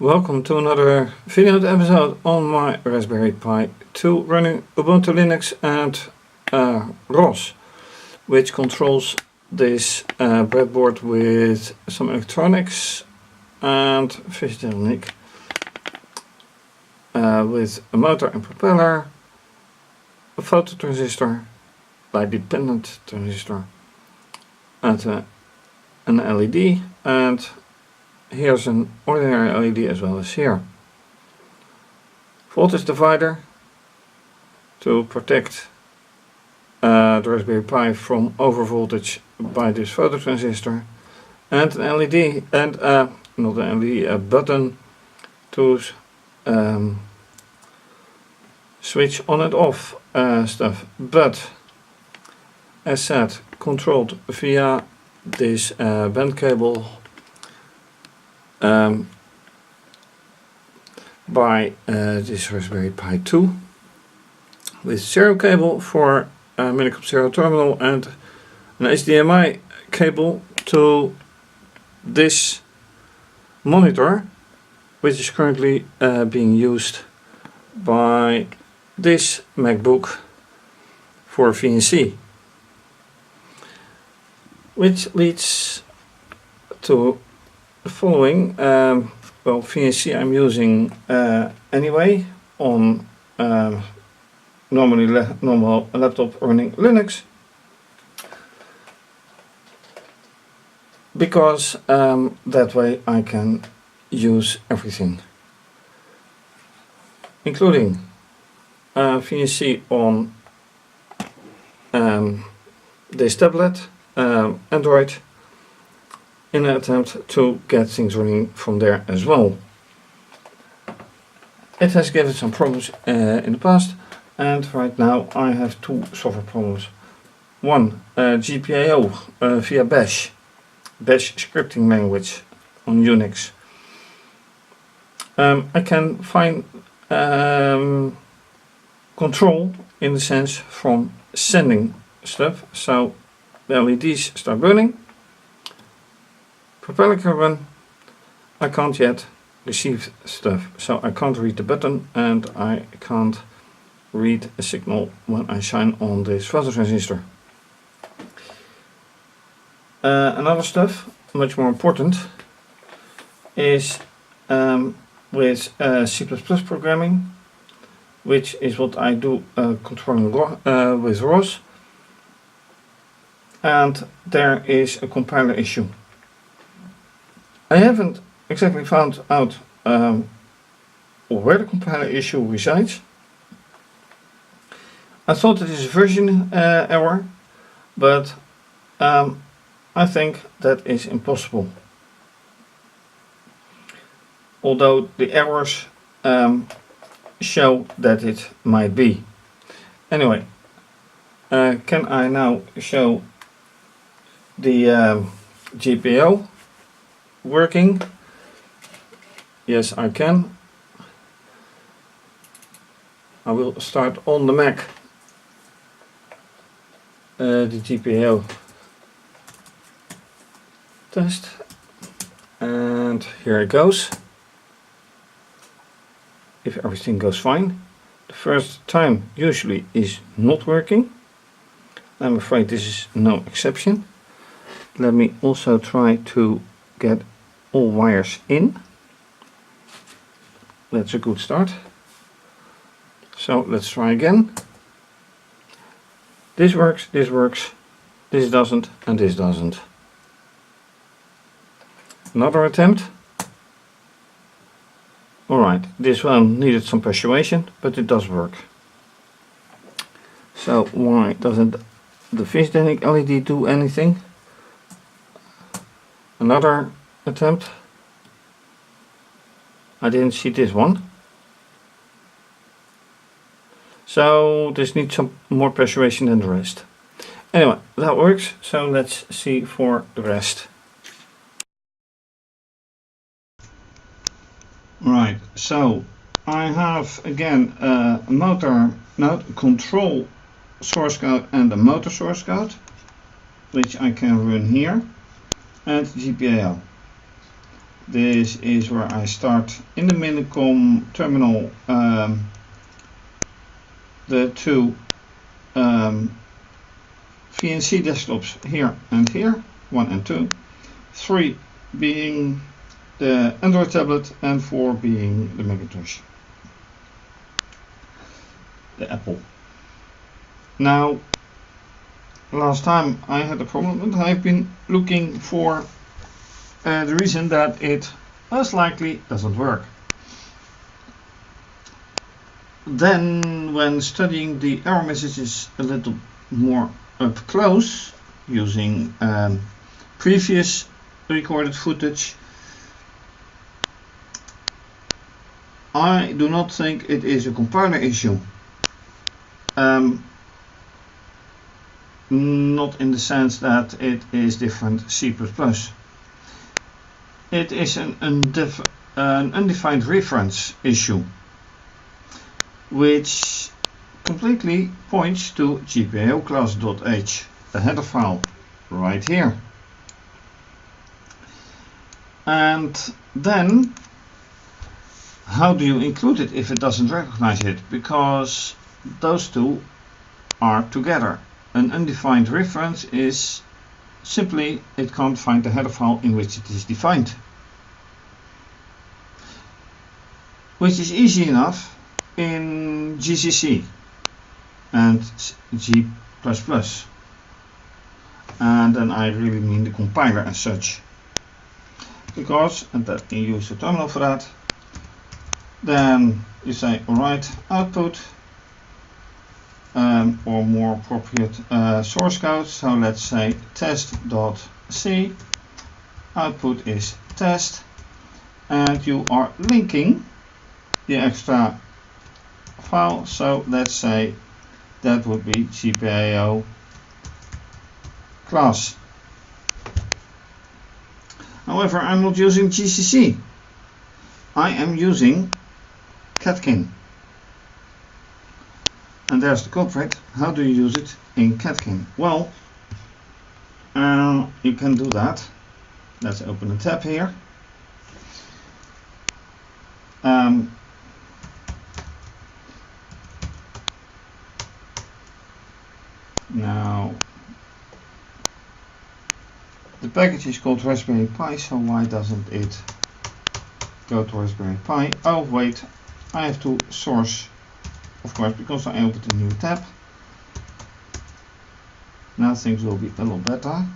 Welcome to another video episode on my Raspberry Pi 2 running Ubuntu Linux and ROS, which controls this breadboard with some electronics and fischertechnik with a motor and propeller, a photo transistor, light dependent transistor, and an LED, and here's an ordinary LED as well as here. Voltage divider to protect the Raspberry Pi from overvoltage by this photo transistor, and an LED and not an LED, a button to switch on and off stuff, but as said, controlled via this band cable by this Raspberry Pi 2 with serial cable for Minicom serial terminal and an HDMI cable to this monitor, which is currently being used by this MacBook for VNC, which leads to the following. Well, VNC I'm using anyway on normal laptop running Linux, because that way I can use everything, including VNC on this tablet, Android, in an attempt to get things running from there as well. It has given some problems in the past, and right now I have two software problems. One, GPIO via Bash scripting language on Unix. I can find control in the sense from sending stuff, so the LEDs start burning, propeller can run. I can't yet receive stuff, so I can't read the button and I can't read a signal when I shine on this photo transistor. Another stuff, much more important, is with C++ programming, which is what I do controlling with ROS, and there is a compiler issue. I haven't exactly found out where the compiler issue resides. I thought it is a version error, but I think that is impossible. Although the errors show that it might be. Anyway, can I now show the GPIO working? Yes, I can. I will start on the Mac the GPIO test, and here it goes. If everything goes fine. The first time usually is not working. I'm afraid this is no exception. Let me also try to get all wires in. That's a good start. So let's try again. This works, this doesn't, and this doesn't. Another attempt. Alright, this one needed some persuasion, but it does work. So why doesn't the fischertechnik LED do anything? Another attempt. I didn't see this one. So this needs some more persuasion than the rest. Anyway, that works, so let's see for the rest. Right, so I have again a motor node, control source code and a motor source code, which I can run here, and GPIO. This is where I start in the Minicom terminal the two VNC desktops here and here, 1 and 2, 3 being the Android tablet and 4 being the Macintosh, the Apple. Now, last time I had a problem and I've been looking for the reason that it most likely doesn't work. Then, when studying the error messages a little more up close, using previous recorded footage, I do not think it is a compiler issue. Not in the sense that it is different C++. It is an undefined reference issue, which completely points to GPIOClass.h, the header file right here. And then, how do you include it if it doesn't recognize it? Because those two are together. An undefined reference is simply it can't find the header file in which it is defined, which is easy enough in GCC and G++, and then I really mean the compiler as such, because, and that you use the terminal for that, then you say, alright, output, or more appropriate source code, so let's say test.c, output is test, and you are linking the extra file, so let's say that would be GPIO class. However, I'm not using GCC, I am using Catkin. And there's the culprit. How do you use it in Catkin? Well, you can do that. Let's open a tab here. Now, the package is called Raspberry Pi, so why doesn't it go to Raspberry Pi? Oh wait, I have to source, of course, because I opened a new tab. Now things will be a little better.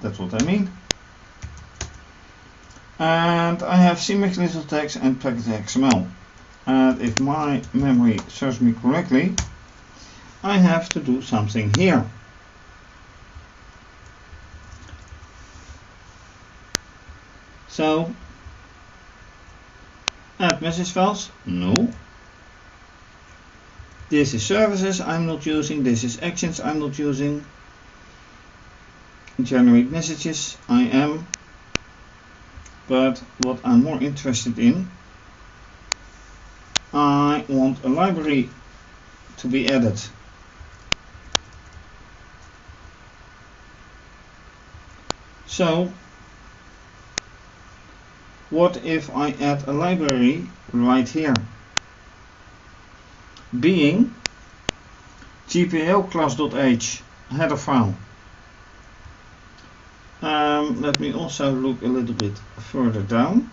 That's what I mean. And I have CMake little text and package.xml. And if my memory serves me correctly, I have to do something here. So, add message files? No. This is services I'm not using, this is actions I'm not using. Generate messages I am. But what I'm more interested in, I want a library to be added. So, what if I add a library right here, being GPIOClass.h header file. Let me also look a little bit further down.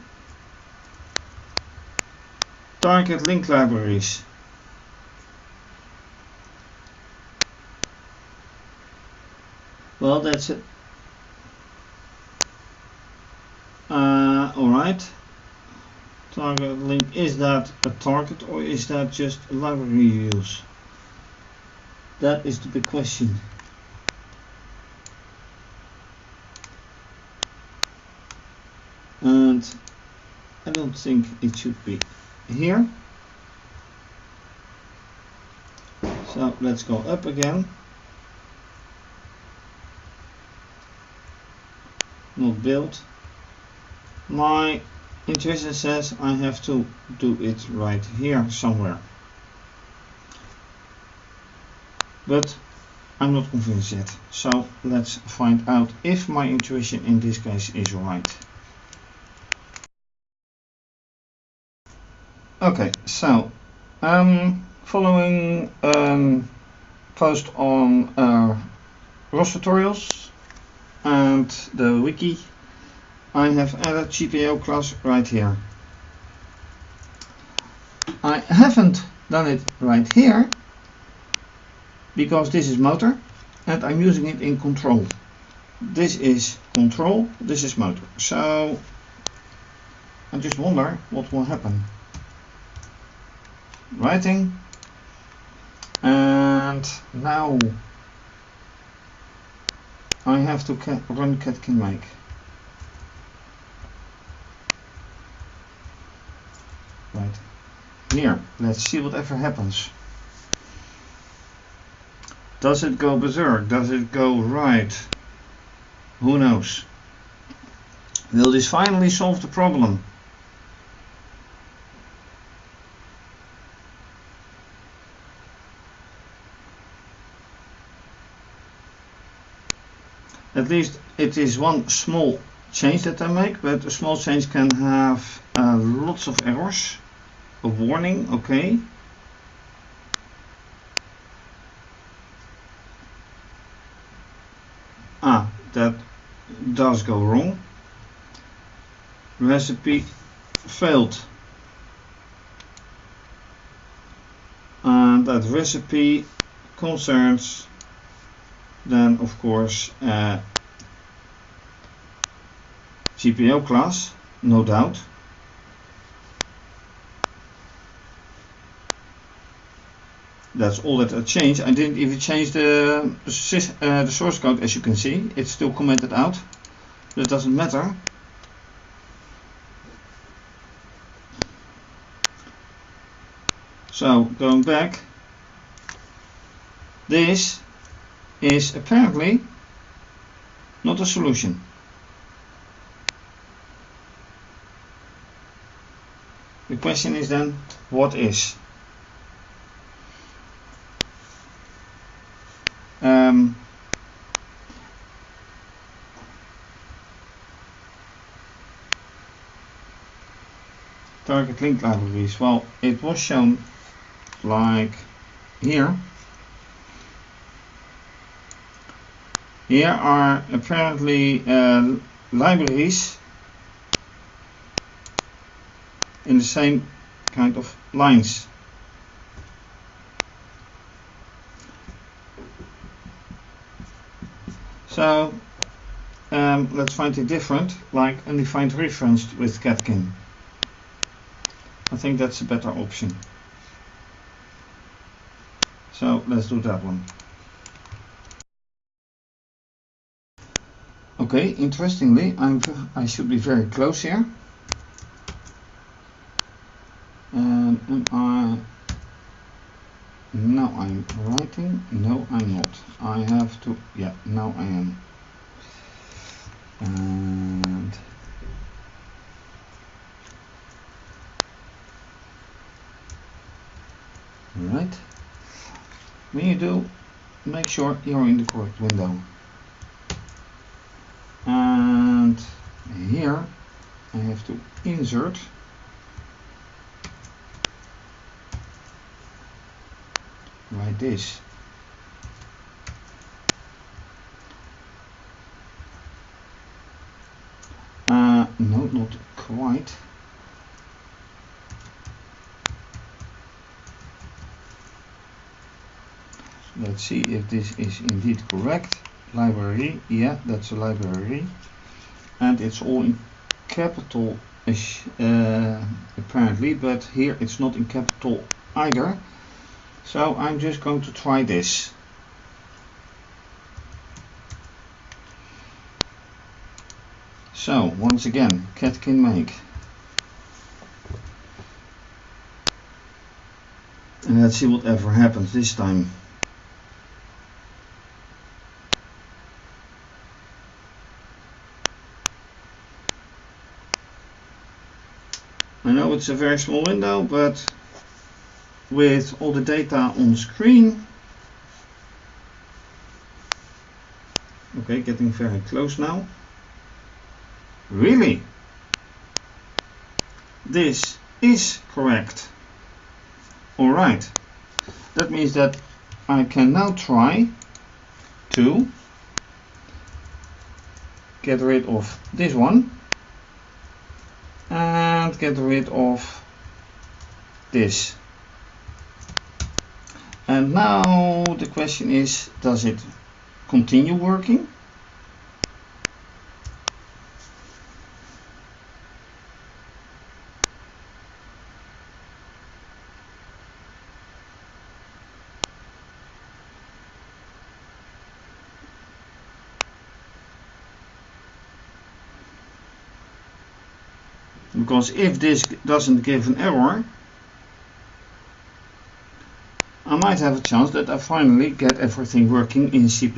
Target link libraries. Well, that's it. Alright. Target link, is that a target or is that just a library you use? That is the big question. And I don't think it should be here. So let's go up again. Not build. My intuition says I have to do it right here somewhere. But I'm not convinced yet. So let's find out if my intuition in this case is right. Okay, so following post on ROS tutorials and the wiki, I have added GPIOClass right here. I haven't done it right here because this is motor and I'm using it in control. This is control, this is motor. So I just wonder what will happen. Writing, and now I have to run cat-can-make. Right here, let's see whatever happens. Does it go berserk? Does it go right? Who knows? Will this finally solve the problem? At least it is one small change that I make, but a small change can have lots of errors. A warning, okay. Ah, that does go wrong. Recipe failed. And that recipe concerns then of course GPIOClass, no doubt. That's all that I changed. I didn't even change the source code, as you can see. It's still commented out, but it doesn't matter. So going back, this is apparently not a solution. The question is then, what is? Target link libraries. Well, it was shown like here. Here are apparently libraries in the same kind of lines. So let's find it different, like undefined reference with catkin. I think that's a better option. So let's do that one. Okay, interestingly, I should be very close here. Now I'm writing. No, I'm not. I have to. Yeah, now I am. And right. When you do, make sure you're in the correct window. And here I have to insert like this. No, not quite. Let's see if this is indeed correct. Library, yeah, that's a library, and it's all in capital apparently, but here it's not in capital either. So I'm just going to try this. So once again, cat-can-make, and let's see whatever happens this time. I know it's a very small window, but with all the data on screen, Okay, getting very close now. Really? This is correct. Alright. That means that I can now try to get rid of this one and get rid of this. And now the question is, does it continue working? Because if this doesn't give an error, I might have a chance that I finally get everything working in C++.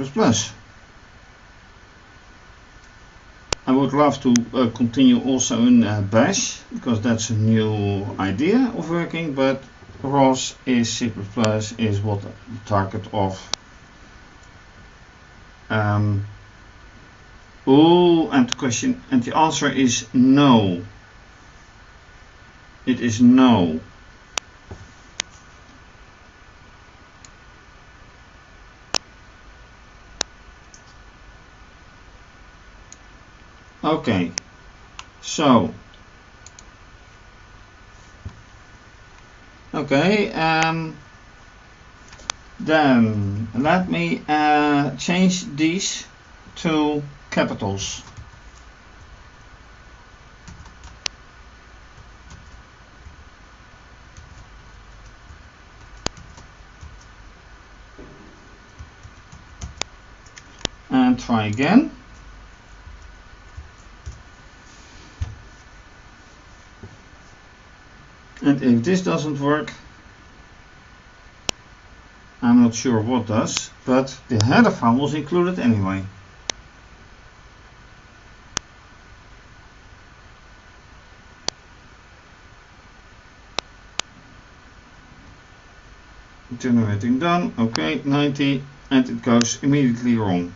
I would love to continue also in Bash, because that's a new idea of working, but ROS is C++ is what the target of. Oh, and the question and the answer is no. It is no. Okay, so okay, then let me change these to capitals. And try again. And if this doesn't work, I'm not sure what does, but the header file was included anyway. Generating done, okay, 90, and it goes immediately wrong.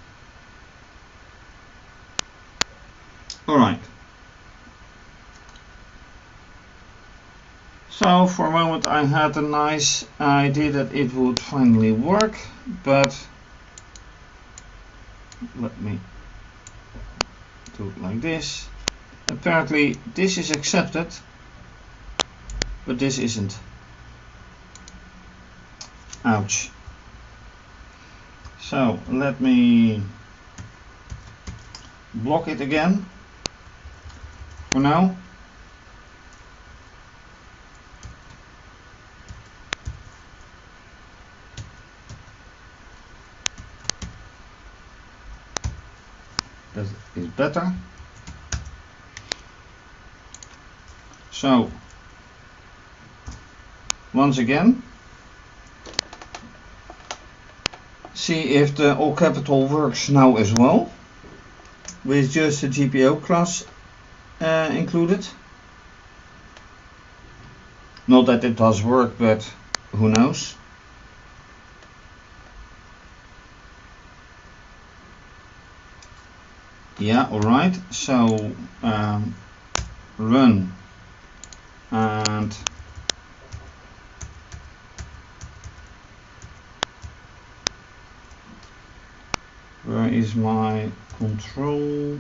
Alright. So for a moment I had a nice idea that it would finally work, but let me do it like this. Apparently this is accepted, but this isn't. Ouch. So let me block it again for now. That is better. So once again, see if the all capital works now as well, with just the GPIOClass included. Not that it does work, but who knows. Yeah, alright, so run and where is my control?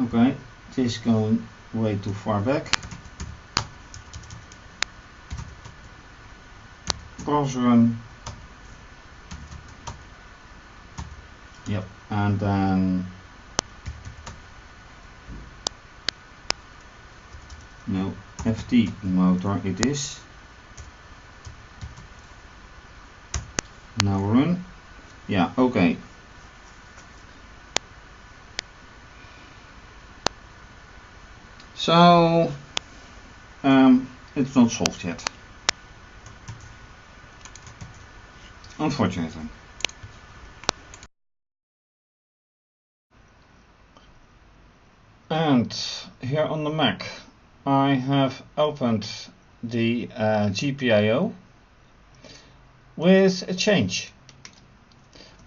Okay, this is going way too far back. Cross run. Yep, and then no, FT motor it is. Now run. Yeah, okay. So it's not solved yet, unfortunately. And here on the Mac I have opened the GPIO with a change,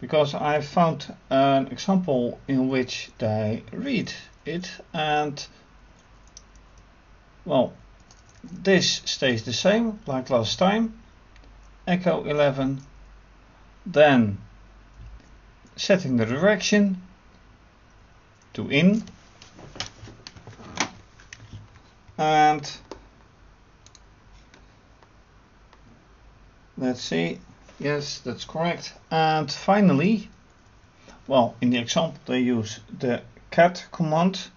because I found an example in which they read it, and well, this stays the same like last time. Echo 11, then setting the direction to in, and let's see, yes, that's correct. And finally, well, in the example they use the cat command,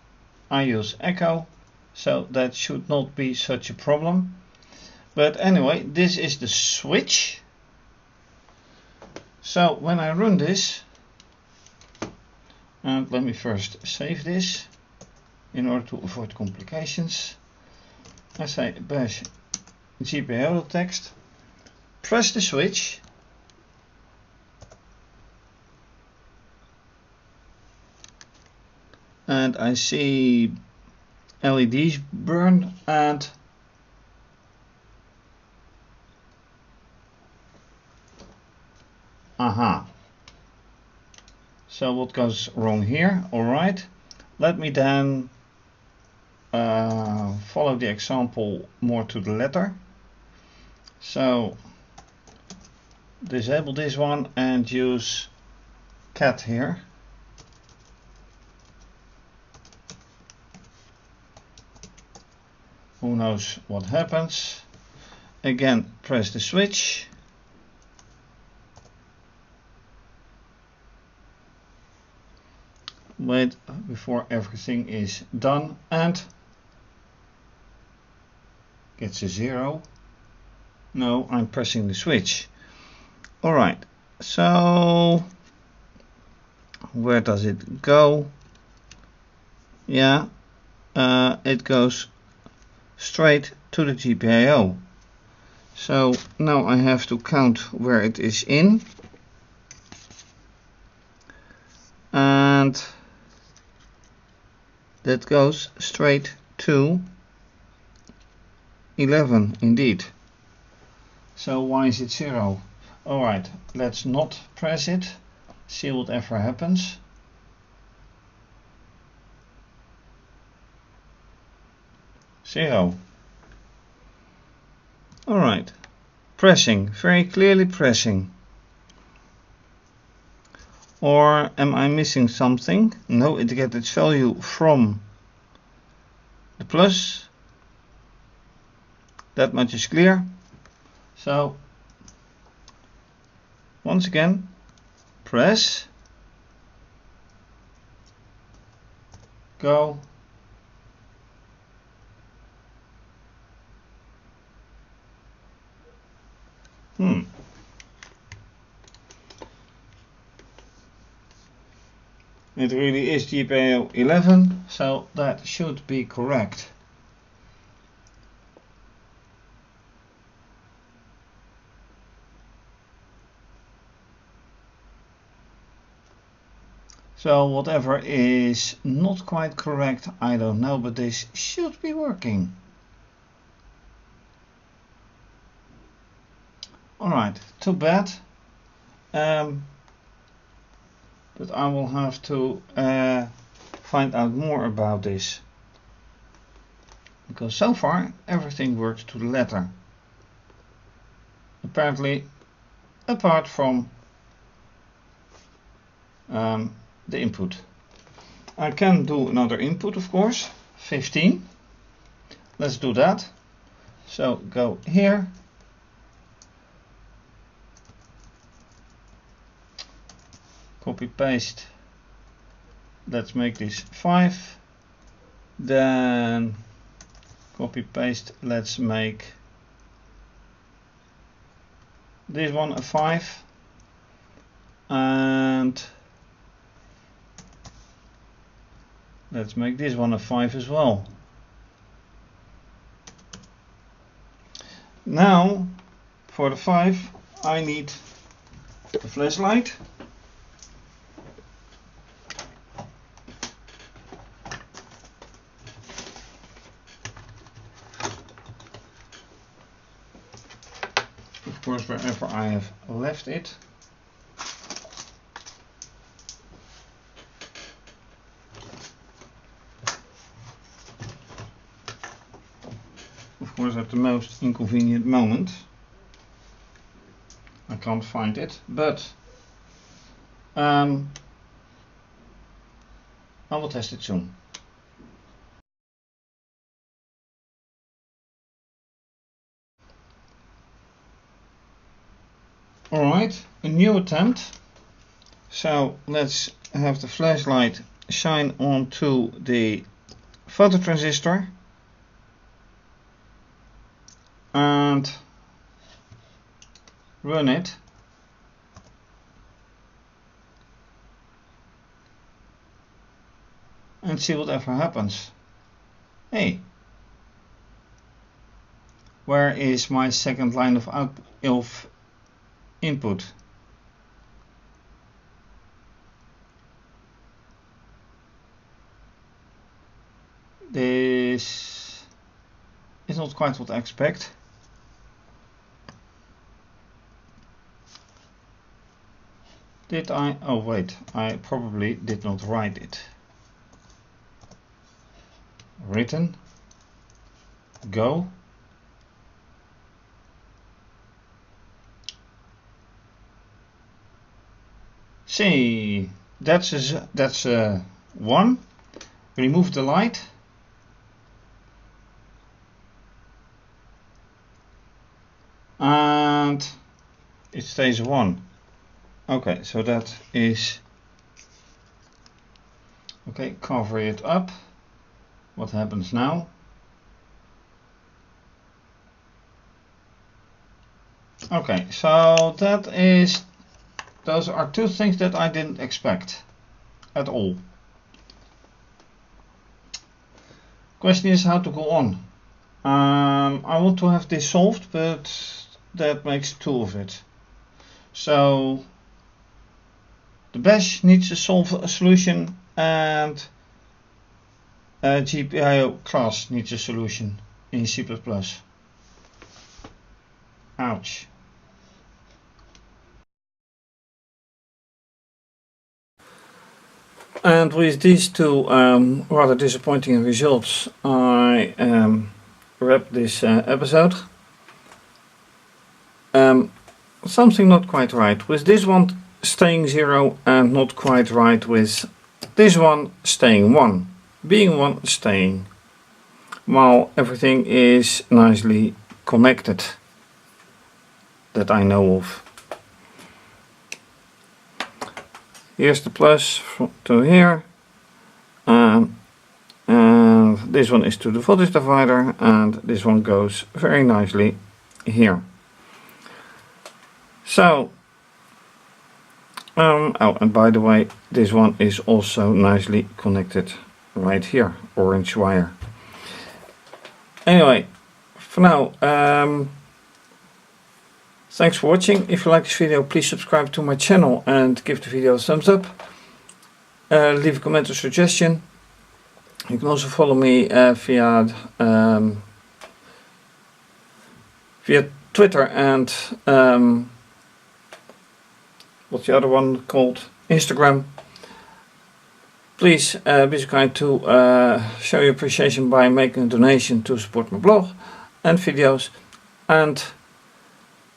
I use echo, so that should not be such a problem. But anyway, this is the switch. So when I run this, and let me first save this in order to avoid complications. I say bash GPIO.txt, press the switch, and I see LEDs burn, and aha. So what goes wrong here? Alright, let me then follow the example more to the letter. So disable this one and use cat here. Who knows what happens? Again, press the switch. Wait before everything is done, and gets a 0. No, I'm pressing the switch. Alright, so where does it go? Yeah, it goes straight to the GPIO. So now I have to count where it is in, and that goes straight to 11 indeed. So why is it 0? Alright, let's not press it, see whatever happens. Zero. Alright, pressing, very clearly pressing. Or am I missing something? No, it gets its value from the plus. That much is clear. So once again, press, go, It really is GPIO 11, so that should be correct. So whatever is not quite correct, I don't know, but this should be working. Alright, too bad. But I will have to find out more about this. Because so far everything works to the letter. Apparently, apart from the input. I can do another input, of course, 15. Let's do that. So go here. Copy paste. Let's make this 5. Then copy paste. Let's make this one a 5. And let's make this one a 5 as well. Now for the 5 I need a flashlight. course wherever I have left it. Of course at the most inconvenient moment. I can't find it, but I will test it soon. Alright, a new attempt. So let's have the flashlight shine onto the phototransistor and run it. And see whatever happens. Hey, where is my second line of input? This is not quite what I expect. Did I? Oh wait, I probably did not write it. Written, go. See, that's one. Remove the light. And it stays 1. Okay, so that is okay. Cover it up. What happens now? Okay, so those are two things that I didn't expect at all. Question is how to go on. I want to have this solved, but that makes 2 of it. So the bash needs to solve a solution, and GPIOClass needs a solution in C++. Ouch. And with these two rather disappointing results, I wrap this episode. Something not quite right with this one staying 0, and not quite right with this one staying 1. Being 1 staying, while everything is nicely connected that I know of. Here's the plus to here, and this one is to the voltage divider, and this one goes very nicely here. So, oh, and by the way, this one is also nicely connected right here, orange wire. Anyway, for now, thanks for watching. If you like this video, please subscribe to my channel and give the video a thumbs up. Leave a comment or suggestion. You can also follow me via Twitter and what's the other one called? Instagram. Please be so kind to show your appreciation by making a donation to support my blog and videos, and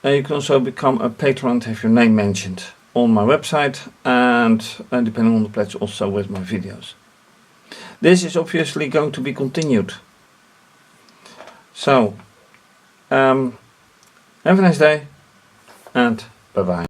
you can also become a patron and have your name mentioned on my website, and depending on the pledge also with my videos. This is obviously going to be continued. So have a nice day and bye bye.